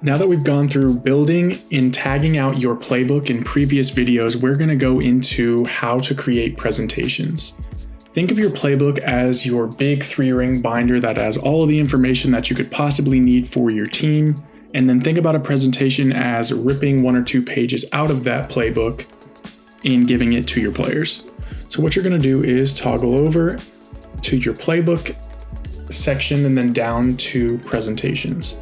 Now that we've gone through building and tagging out your playbook in previous videos, we're going to go into how to create presentations. Think of your playbook as your big 3-ring binder that has all of the information that you could possibly need for your team, and then think about a presentation as ripping 1 or 2 pages out of that playbook and giving it to your players. So what you're going to do is toggle over to your playbook section and then down to presentations.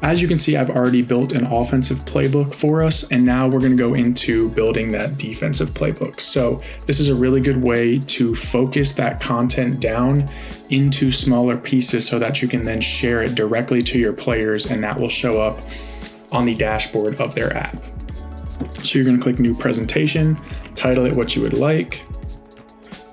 As you can see, I've already built an offensive playbook for us, and now we're going to go into building that defensive playbook. So this is a really good way to focus that content down into smaller pieces so that you can then share it directly to your players, and that will show up on the dashboard of their app. So you're going to click New Presentation, title it what you would like.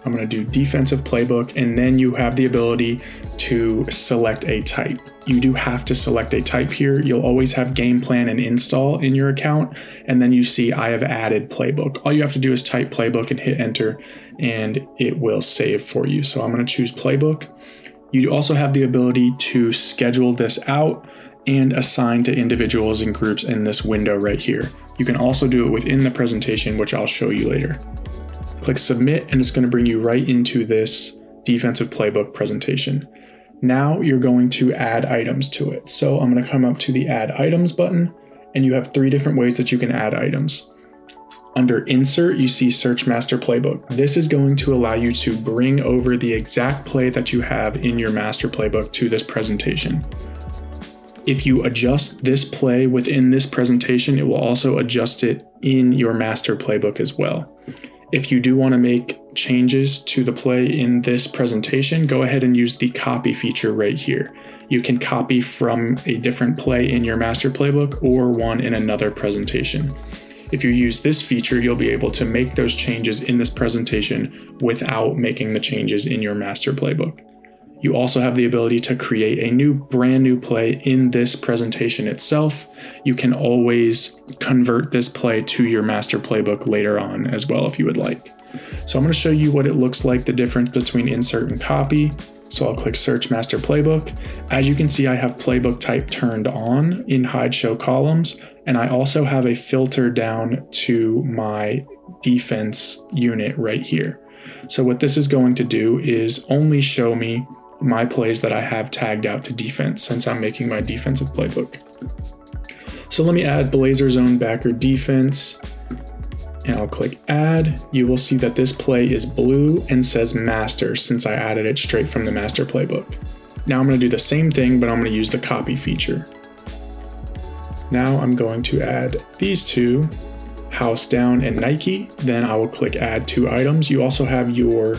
I'm going to do defensive playbook, and then you have the ability to select a type. You do have to select a type here. You'll always have game plan and install in your account, and then you see I have added playbook. All you have to do is type playbook and hit enter, and it will save for you. So I'm going to choose playbook. You also have the ability to schedule this out and assign to individuals and groups in this window right here. You can also do it within the presentation, which I'll show you later. Click submit, and it's going to bring you right into this defensive playbook presentation. Now you're going to add items to it. So I'm going to come up to the add items button, and you have 3 different ways that you can add items. Under insert, you see search master playbook. This is going to allow you to bring over the exact play that you have in your master playbook to this presentation. If you adjust this play within this presentation, it will also adjust it in your master playbook as well. If you do want to make changes to the play in this presentation, go ahead and use the copy feature right here. You can copy from a different play in your master playbook or one in another presentation. If you use this feature, you'll be able to make those changes in this presentation without making the changes in your master playbook. You also have the ability to create a brand new play in this presentation itself. You can always convert this play to your master playbook later on as well if you would like. So I'm going to show you what it looks like, the difference between insert and copy. So I'll click search master playbook. As you can see, I have playbook type turned on in hide show columns, and I also have a filter down to my defense unit right here. So what this is going to do is only show me my plays that I have tagged out to defense since I'm making my defensive playbook. So let me add Blazer Zone Backer Defense, and I'll click add. You will see that this play is blue and says master since I added it straight from the master playbook. Now I'm going to do the same thing, but I'm going to use the copy feature. Now I'm going to add these 2, House Down and Nike. Then I will click add 2 items. You also have your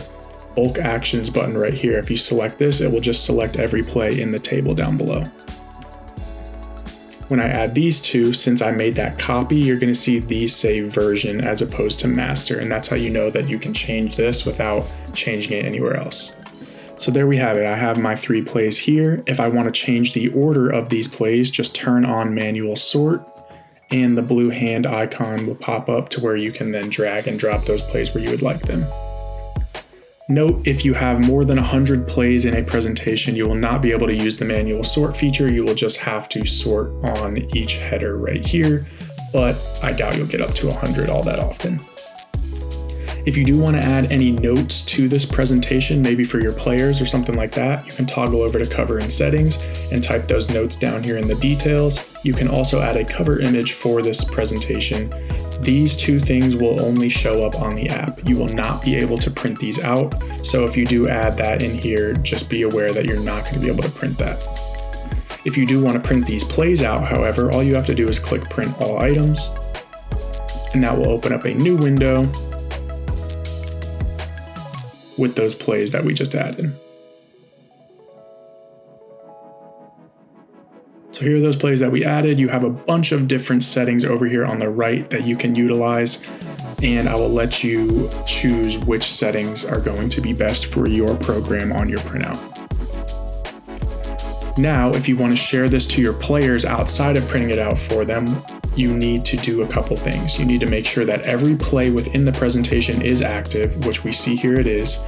bulk actions button right here. If you select this, it will just select every play in the table down below. When I add these 2, since I made that copy, you're going to see these say version as opposed to master, and that's how you know that you can change this without changing it anywhere else. So there we have it. I have my 3 plays here. If I want to change the order of these plays, just turn on manual sort, and the blue hand icon will pop up to where you can then drag and drop those plays where you would like them. Note, if you have more than 100 plays in a presentation, you will not be able to use the manual sort feature. You will just have to sort on each header right here, but I doubt you'll get up to 100 all that often. If you do want to add any notes to this presentation, maybe for your players or something like that, you can toggle over to cover and settings and type those notes down here in the details. You can also add a cover image for this presentation. These 2 things will only show up on the app. You will not be able to print these out. So if you do add that in here, just be aware that you're not going to be able to print that. If you do want to print these plays out, however, all you have to do is click print all items, and that will open up a new window with those plays that we just added. So here are those plays that we added. You have a bunch of different settings over here on the right that you can utilize, and I will let you choose which settings are going to be best for your program on your printout. Now, if you want to share this to your players outside of printing it out for them, you need to do a couple things. You need to make sure that every play within the presentation is active, which we see here it is.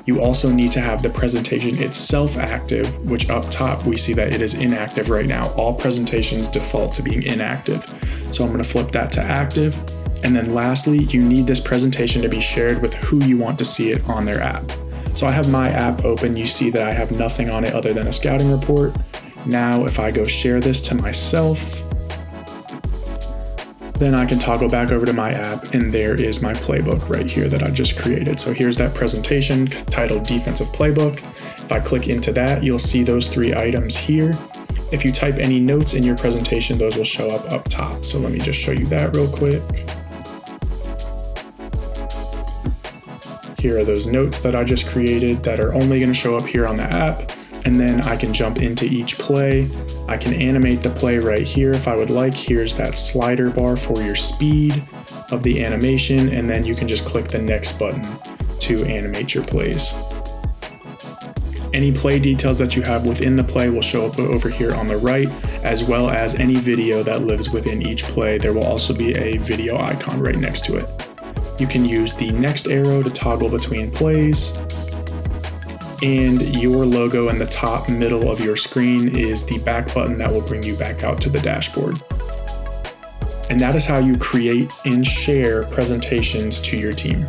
You also need to have the presentation itself active, which up top we see that it is inactive right now. All presentations default to being inactive. So I'm going to flip that to active. And then lastly, you need this presentation to be shared with who you want to see it on their app. So I have my app open. You see that I have nothing on it other than a scouting report. Now, if I go share this to myself, then I can toggle back over to my app, and there is my playbook right here that I just created. So here's that presentation titled Defensive Playbook. If I click into that, you'll see those 3 items here. If you type any notes in your presentation, those will show up top. So let me just show you that real quick. Here are those notes that I just created that are only going to show up here on the app. And then I can jump into each play. I can animate the play right here if I would like. Here's that slider bar for your speed of the animation. And then you can just click the next button to animate your plays. Any play details that you have within the play will show up over here on the right, as well as any video that lives within each play. There will also be a video icon right next to it. You can use the next arrow to toggle between plays, and your logo in the top middle of your screen is the back button that will bring you back out to the dashboard. And that is how you create and share presentations to your team.